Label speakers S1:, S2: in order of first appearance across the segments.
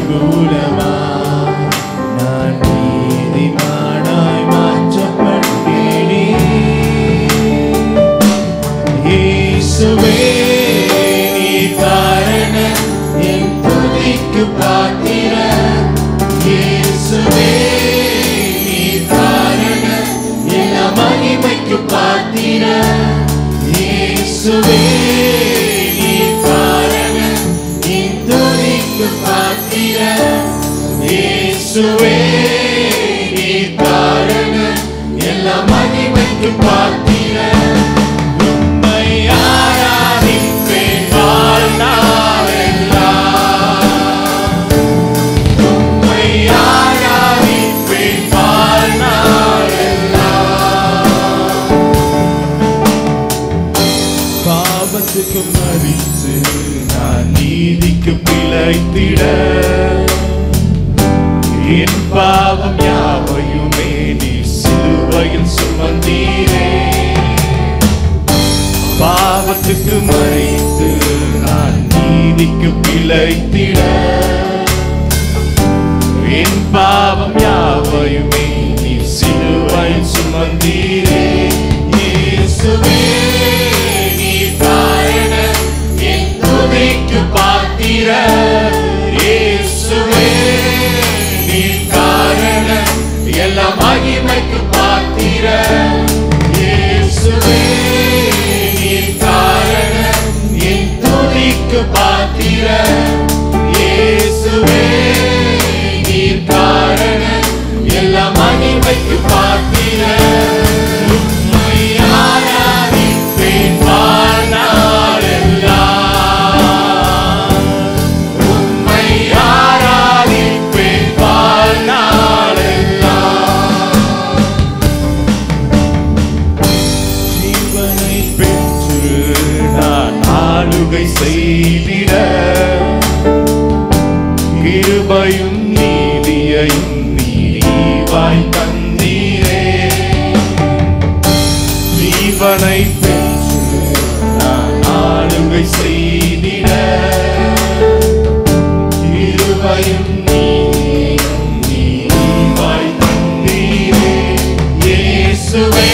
S1: மூலமா நான் நீதிமானாய் மாற்றப்பட்டேனே. இயேசுவே நீ காரணம் என் துதிக்கு பாத்திரன். இயேசுவே நீ காரணம் எல்லா மகிமைக்கு பாத்திரன். இயேசுவே நீ காரணம் என் துதிக்கு பாத்திரன். இயேசுவே நீ காரணம் எல்லா மகிமைக்கு பாத்திரன். உம்மை ஆராதிப்பேன் வாழ்நாளெல்லாம். உம்மை ஆராதிப்பேன் வாழ்நாளெல்லாம். பாவத்துக்கு மறித்து நான் நீதிக்கு பிழைத்திட என் பாவம் யாவையுமே நீ சிலுவையில் சுமந்தீரே. பாவத்துக்கு மறித்து நான் நீதிக்கு பிழைத்திட என் பாவம் யாவையுமே நீ சிலுவையில் சுமந்தீரே. இயேசுவே நீ காரணம் என் துதிக்கு பாத்திரன். இயேசுவே நீ காரணம் எல்லா மகிமைக்கு பாத்திரன். இயேசுவே நீ காரணம் என் துதிக்கு பாத்திரன். இயேசுவே நீ காரணம் எல்லா மகிமைக்கு பாத்திரன். உம்மை ஆராதிப்பேன் வாழ்நாளெல்லாம். உம்மை ஆராதிப்பேன் வாழ்நாளெல்லாம். ஜீவனை பெற்று நான் ஆளுகை செய்திட கிருபையும் நீதியையும் நீவாய் தந்தீரே. ஜீவனை பெற்று நான் ஆளுகை செய்திட கிருபையும் நீதியும் நீவாய் தந்தீரே. இயேசுவே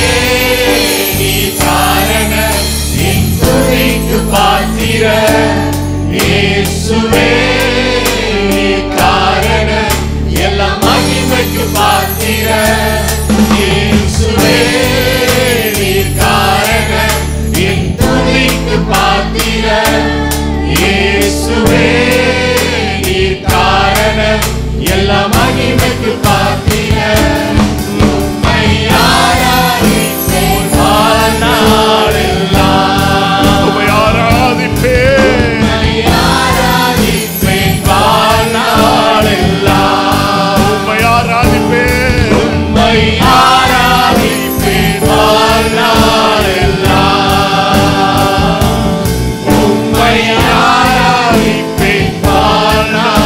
S1: நீ காரணம் என் துதிக்கு பாத்திரன். இயேசுவே நீ காரணம் எல்லா மகிமைக்கு பாத்திரன். இயேசுவே நீ காரணம் என் துதிக்கு பாத்திரன். இயேசுவே நீ காரணம் எல்லா மகிமைக்கு பாத்திரன். உம்மை ஆராதிப்பேன் வாழ்நாளெல்லாம். உம்மை ஆராதிப்பேன். உம்மை ஆராதிப்பேன் வாழ்நாளெல்லாம். உம்மை ஆராதிப்பேன். உம்மை ஆராதிப்பேன் வாழ்நாளெல்லாம். உம்மை ஆராதிப்பேன் வாழ்நாளெல்லாம்.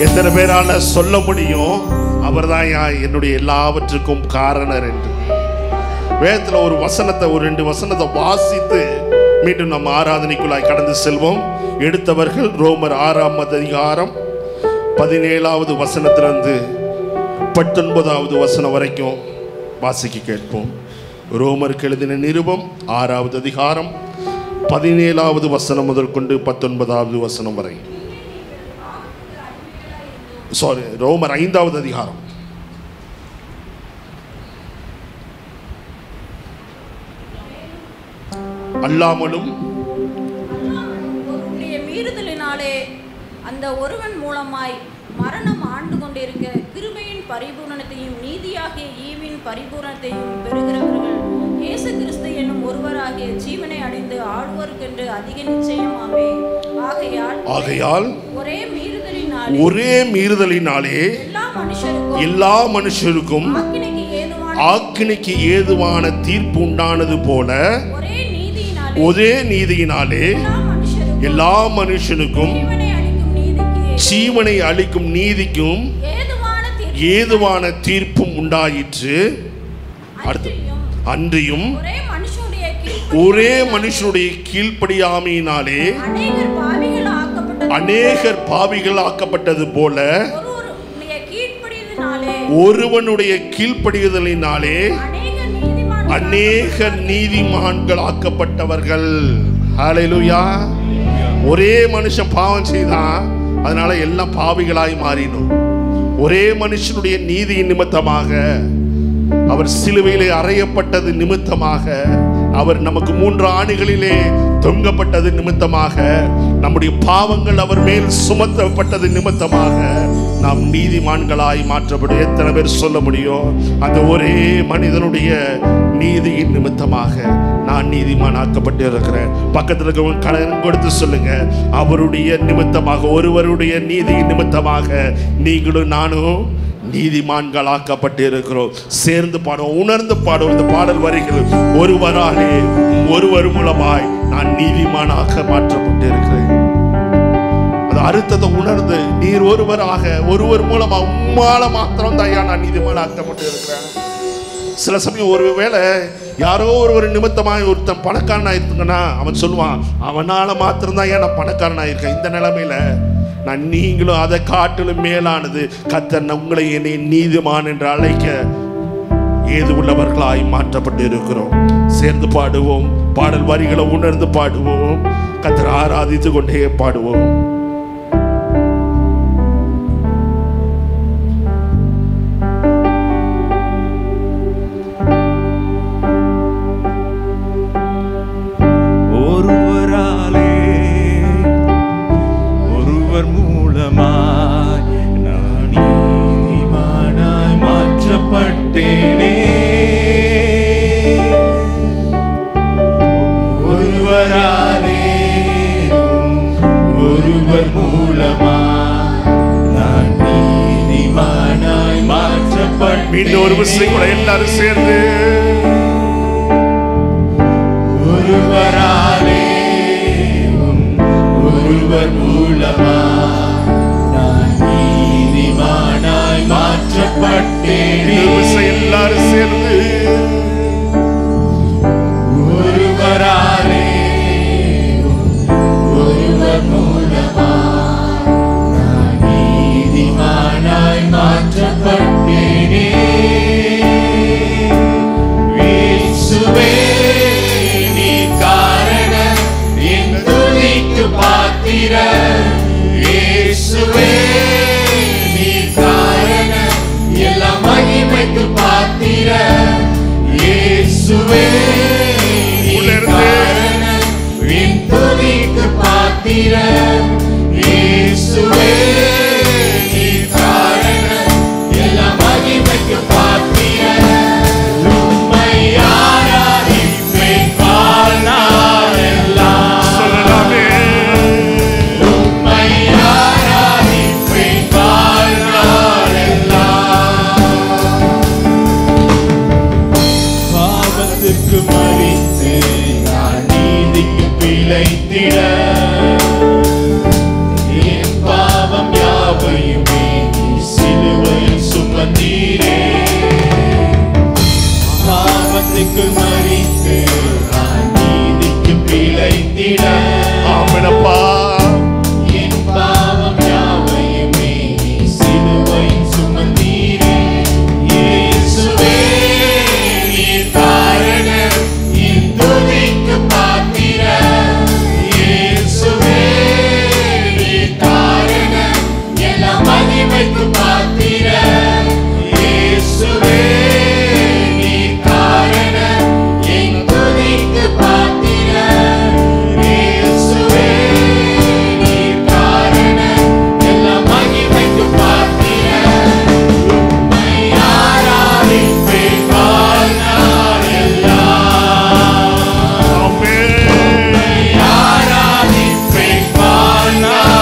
S1: எத்தனை பேரால சொல்ல முடியும் அவர்தான் என்னுடைய எல்லாவற்றுக்கும் காரணர் என்று? வேதத்துல ஒரு வசனத்தை, ஒரு 2 வசனத்தை வாசித்து மீண்டும் நம்ம ஆராதனைக்குள்ளாய் கடந்து செல்வோம். எடுத்தவர்கள் ரோமர் 6ஆம் அதிகாரம் 17வது வசனத்திலிருந்து 19வது வசனம் வரைக்கும் வாசிக்க கேட்போம். ரோமருக்கு எழுதின நிருபம் 6வது அதிகாரம் 17வது வசனம் முதல் கொண்டு 19வது வசனம் வரை. ரோமர் 5வது அதிகாரம். அல்லாமலும்
S2: மீறுதலினாலே அந்த ஒருவன் மூலமாய் மரணம் ஆண்டு கொண்டிருக்க கிருபையின் பரிபூரணத்தையும் நீதியாகிய ஈவின் பரிபூரணத்தையும் பெறுகிறவர்கள் இயேசு கிறிஸ்து என்னும் ஒருவராகிய ஜீவனை அடைந்து ஆழ்வோர்க்கென்று அதிக நிச்சயமாமே. ஆகையால் ஒரே மீறுதலினாலே எல்லா மனுஷருக்கும் ஆக்கினைக்கு ஏதுவான தீர்ப்பு உண்டானது போல ஒரே நீதியினாலே எல்லா மனுஷனுக்கும் ஜீவனை அளிக்கும் நீதிக்கும் ஏதுவான தீர்ப்பும் உண்டாயிற்று. அன்றியும்
S1: ஒரே மனுஷனுடைய கீழ்ப்படியாமையினாலே அநேகர் பாவிகள் ஆக்கப்பட்டது போல ஒருவனுடைய கீழ்ப்படிதலினாலே அநேக நீதிமான்கள் ஆக்கப்பட்டவர்கள். ஹல்லேலூயா. ஒரே மனுஷன் பாவம் செய்தான், அதனால எல்லாம் பாவிகளாய் மாறினோம். ஒரே மனுஷனுடைய நீதியின் நிமித்தமாக, அவர் சிலுவையிலே அறையப்பட்டது நிமித்தமாக, அவர் நமக்கு 3 ஆணிகளிலே தொங்கப்பட்டது நிமித்தமாக, நம்முடைய பாவங்கள் அவர் மேல் சுமத்தப்பட்டது நிமித்தமாக நாம் நீதிமான்களாய் மாற்றப்படும். எத்தனை பேர் சொல்ல முடியும்? அந்த ஒரே மனிதனுடைய நீதியின் நிமித்தமாக நான் நீதிமான் ஆக்கப்பட்டு இருக்கிறேன். பக்கத்தில் இருக்கவங்க கடன் கொடுத்து சொல்லுங்க, அவருடைய நிமித்தமாக, ஒருவருடைய நீதியின் நிமித்தமாக நீங்களும் நானும் நீதிமான்கள் ஆக்கப்பட்டு இருக்கிறோம். சேர்ந்து பாடுவோம், உணர்ந்து பாடுவோம். இந்த பாடல் வரிகள், ஒருவராலே ஒருவர் மூலமாய் நான் நீதிமானாக மாற்றப்பட்டு இருக்கிறேன். அது அர்த்தத்தை உணர்ந்து, நீர் ஒருவராக, ஒருவர் மூலமா, உம்மால மாத்திரம் தான் நான் நீதிமான ஆக்கப்பட்டு இருக்கிறேன். சில சமயம் ஒருவேளை யாரோ ஒரு நிமித்தமாக ஒருத்தன் பணக்காரனா இருக்குங்கன்னா அவன் சொல்லுவான், அவனால மாத்திரம்தான் ஏன் நான் பணக்காரனா இருக்கேன். இந்த நிலைமையில நான் நீங்களும் அதை காட்டிலும் மேலானது கர்த்தர் உங்களை என்னை நீதிமான் என்று அழைக்க ஏது உள்ளவர்களாய் மாற்றப்பட்டு இருக்கிறோம். சேர்ந்து பாடுவோம், பாடல் வரிகளை உணர்ந்து பாடுவோம், கர்த்தரை ஆராதித்து கொண்டே பாடுவோம். இன்னொரு விஷயம் கூட எல்லாரும் சேர்ந்து,
S3: ஒருவராலே ஒருவர் மூலமா நான் நீதிமானாய் மாற்றப்பட்டேன்.
S1: எல்லாரும் சேர்ந்து,
S3: ஒருவராலே ஒருவர் மூலமா நான் நீதிமானாய் மாற்றப்பட்டேனே. இயேசுவே நீ காரணம் என் துதிக்கு பாத்திரர். இயேசுவே நீ காரணம் எல்லா மகிமைக்கு பாத்திரர். இயேசுவே நீ காரணம் என் துதிக்கு பாத்திரர். இயேசுவே நீ காரணம் எல்லா மகிமைக்கு பாத்திரர். உம்மை ஆராதிப்பேன் வாழ்நாளெல்லாம்.
S1: சொல்லலாமே,
S3: உம்மை ஆராதிப்பேன் வாழ்நாளெல்லாம். பாவத்துக்கு மரித்து நான் நீதிக்கு பிழைத்திட, என் பாவம் யாவையுமே நீ சிலுவையில் சுமந்தீரே. பாவத்துக்கு மரித்து நான் நீதிக்கு பிழைத்திட,
S1: ஆமெனப்பா,
S3: என் பாவம் யாவையுமே நீ சிலுவையில் சுமந்தீரே. இயேசுவே நீ காரணம் என் துதிக்கு பாத்திரர். இயேசுவே நீ காரணம் எல்லா மகிமைக்கு பாத்திரர். இயேசுவே நீ காரணம் என் துதிக்கு பாத்திரர். இயேசுவே நீ காரணம் எல்லா மகிமைக்கு பாத்திரர். உம்மை ஆராதிப்பேன் வாழ்நாளெல்லாம்.
S1: ஆமென்.
S3: ஆராதிப்பேன் வாழ்நாளெல்லாம்.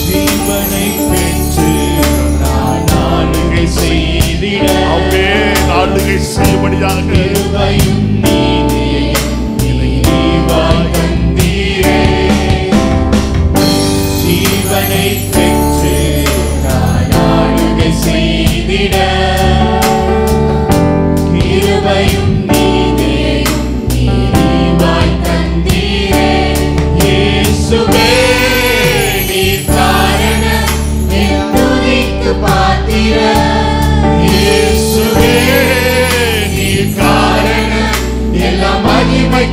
S3: ஜீவனை பெற்று நான் ஆளுகை செய்திட,
S1: ஆமென். ஆளுகை செய்யும்படியாக
S3: கிருபையும் நீதியையும் நிறைவாய் தந்தீரே. ஜீவனை பெற்று நான் ஆளுகை செய்திட,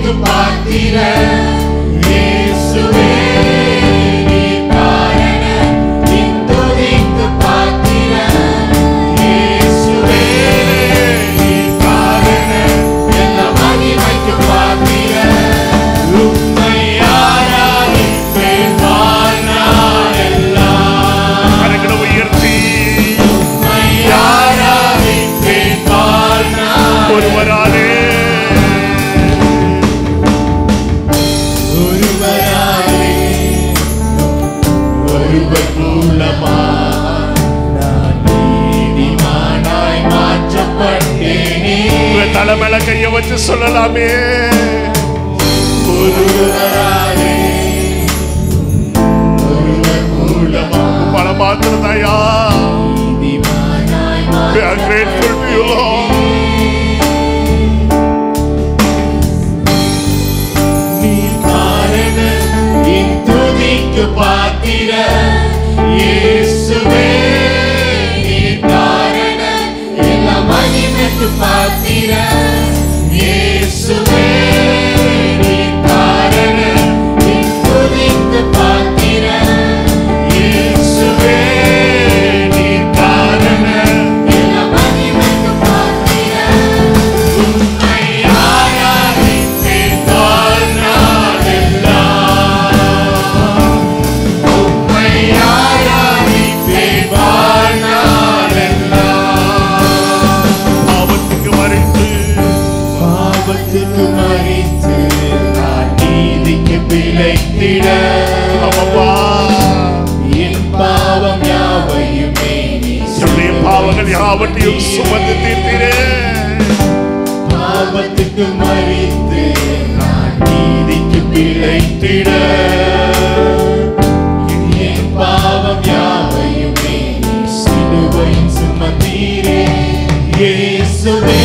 S3: துதிக்கு பாத்திர இயேசுவே நீர் காரணம் என் துதிக்கு பாத்திர இயேசுவே நீர் காரணம் எல்லா மகிமைக்கு பாத்திர உம்மை ஆராதிப்பேன் வாழ்நாளெல்லாம்
S1: கரங்களை உயர்த்தி
S3: உம்மை ஆராதிப்பேன் வாழ்நாளெல்லாம்
S1: ஒருவராலே
S3: ஒருவர் மூலமாக நான் நீதிமானாய் மாற்றப்பட்டேனே.
S1: தலைமையில கைய வச்சு சொல்லலாமே
S3: ஒருவராலே ஒருவர் மூலமாக
S1: பல மாத்திரதாயா
S3: நீதிமானாய்
S1: We are grateful to you, Lord.
S3: நீர் காரணம் என் துதிக்கு பாத்திர இயேசுவே நீர் காரணம் எல்லா மகிமைக்கு பாத்திர இயேசுவே நீர் காரணம் என் துதிக்கு பாத்திர இயேசுவே நீர் காரணம் எல்லா மகிமைக்கு பாத்திர உம்மை ஆராதிப்பேன் வாழ்நாளெல்லாம் உம்மை ஆராதிப்பேன் வாழ்நாளெல்லாம்
S1: பாவத்துக்கு மறித்து
S3: பாவத்துக்கு மறித்து நான் நீதிக்கு பிழைத்திட
S1: அப்பா
S3: என் பாவம் யாவையுமே நீ
S1: என்னுடைய பாவங்கள் யாவற்றையும் சுமந்து தீர்த்தீரே
S3: பாவத்துக்கு மறித்து நான் நீதிக்கு பிழைத்திட என் பாவம் யாவையுமே நீ சிலுவையின் சுமந்தீரே இயேசுவே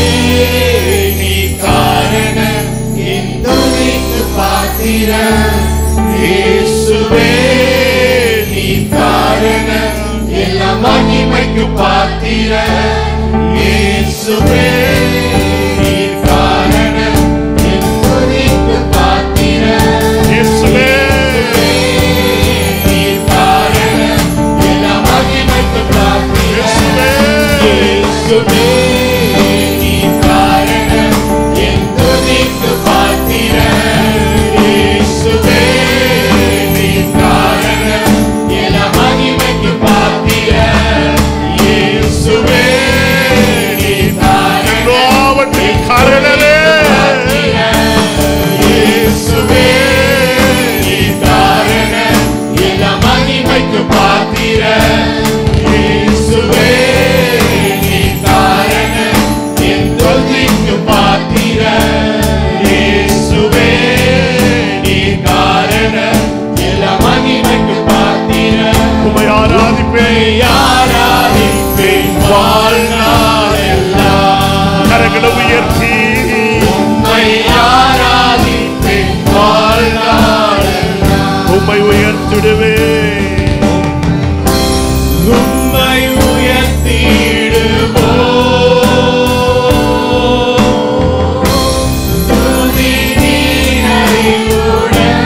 S3: நீ காரணம் என் துதிக்கு பாத்திர இயேசுவே நீ காரணம் எல்லா மகிமைக்கு பாத்திர இயேசுவே நீ காரணம் என் துதிக்கு பாத்திர
S1: இயேசுவே
S3: நீ காரணம் எல்லா மகிமைக்கு பாத்திர இயேசுவே நீ காரணம் என் துதிக்கு பாத்திர இயேசுவே நீ காரணம் எல்லா மகிமைக்கு பாத்திர இயேசுவே நீ காரணம்
S1: எல்லாவற்றின் காரணரே
S3: இயேசுவே நீ காரணம் எல்லா மகிமைக்கு பாத்திர இயேசுவே நீ காரணம் என் துதிக்கு பாத்திர இயேசுவே நீ காரணம் எல்லா மகிமைக்கு பாத்திர
S1: உம்மை ஆராதிப்பேன்
S3: ஆராதிப்பேன் வாழ்நாளெல்லாம்
S1: கரங்களை உயர்த்தி
S3: உம்மை ஆராதிப்பேன் வாழ்நாளெல்லாம்
S1: உம்மை உயர்த்திடுவே
S3: உம்மை உயர்த்திடுவோம் துதி நீரையுடன்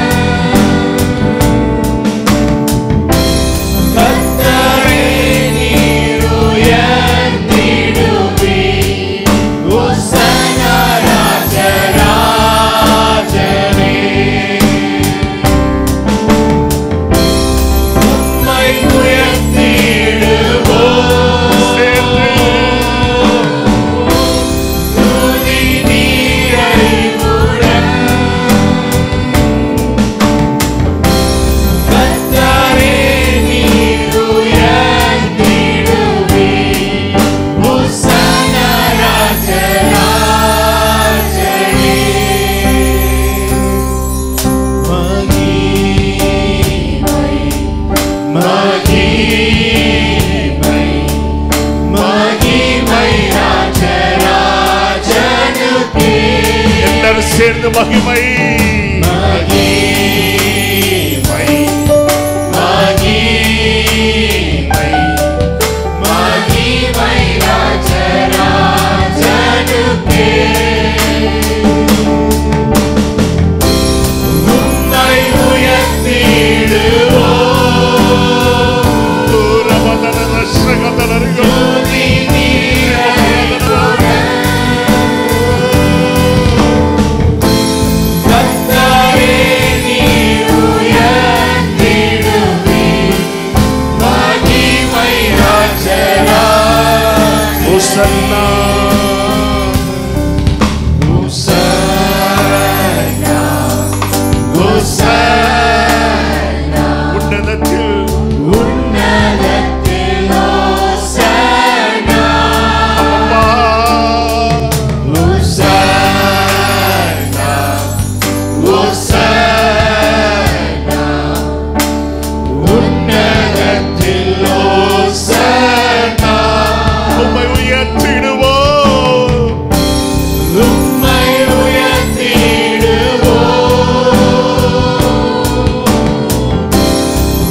S3: கர்த்தரை நீர் உயர்த்திடுவீர் ஓசன்னா ராஜராஜனே உம்மை
S1: சேர்ந்து மகிமை
S3: மகிமை மகிமை மகிமை ராஜராஜனுக்கே
S1: ஓசன்னா
S3: Hosanna, Hosanna,
S1: உன்னதத்தில்
S3: உன்னதத்தில் Hosanna,
S1: அப்பா
S3: Hosanna, Hosanna, உன்னதத்தில் Hosanna,
S1: உம்மை உயர்த்திடுவோம்
S3: உம்மை உயர்த்திடுவோம்.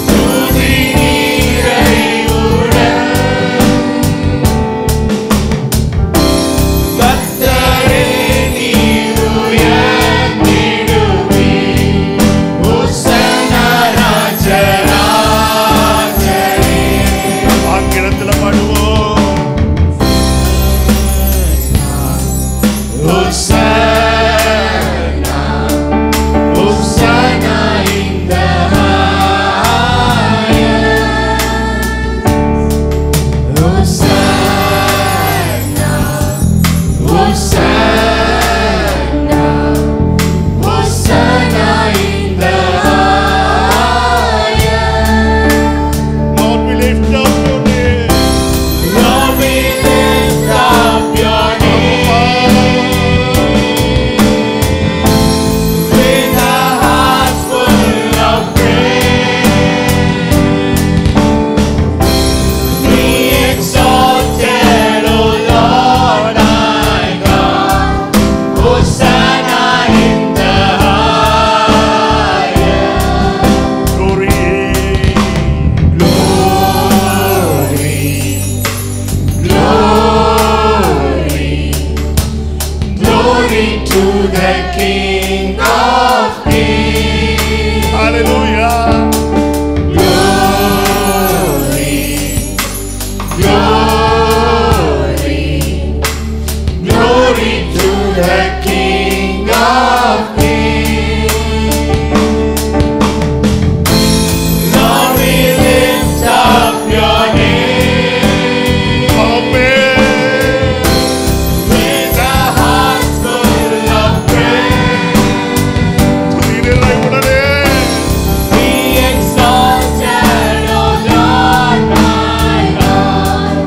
S3: துதி நிறைவுடன் கர்த்தரே நீர் உயர்ந்திடுவீர். ஹோசன்னா ராஜராஜனே.
S1: ஆங்கிலத்தில் பாடுவோம்
S3: Hosanna, Hosanna in the highest. Hosanna, Hosanna, Hosanna in the highest.
S1: Lord, we lift up your name.
S3: Lord, we lift up your name. With our hearts full of praise, be exalted, O Lord our God. Hosanna in the highest.
S1: Glory.
S3: Glory to the King of Kings.
S1: Hallelujah.
S3: Glory, glory to the King of Kings. Lord, we lift up your name.
S1: Amen.
S3: With our hearts full of praise,
S1: துதி நிறைவுடனே
S3: be exalted, O Lord my God.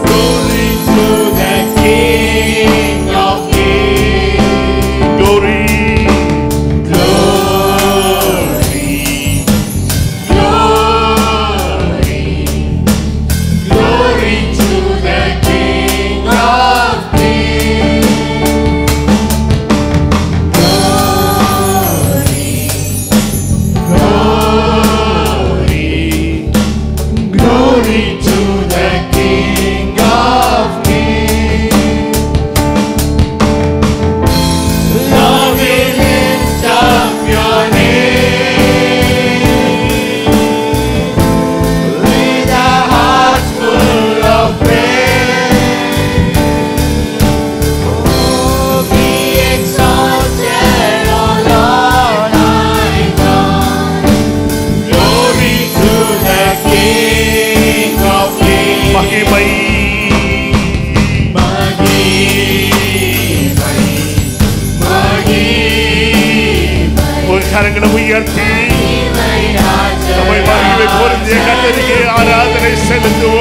S3: Glory to the King of Kings.
S1: Glory.
S3: Glory to the King of Kings. Glory to the King of Kings. Lord, we lift up your name. With our hearts full of praise, oh, be exalted, O Lord our God. Glory to the King of Kings.
S1: மகிமை ஒரு கரங்களை உயர்த்தி நம்மை மகிமை பொருந்திய கர்த்தருக்கு ஆராதனை செலுத்துவோம்.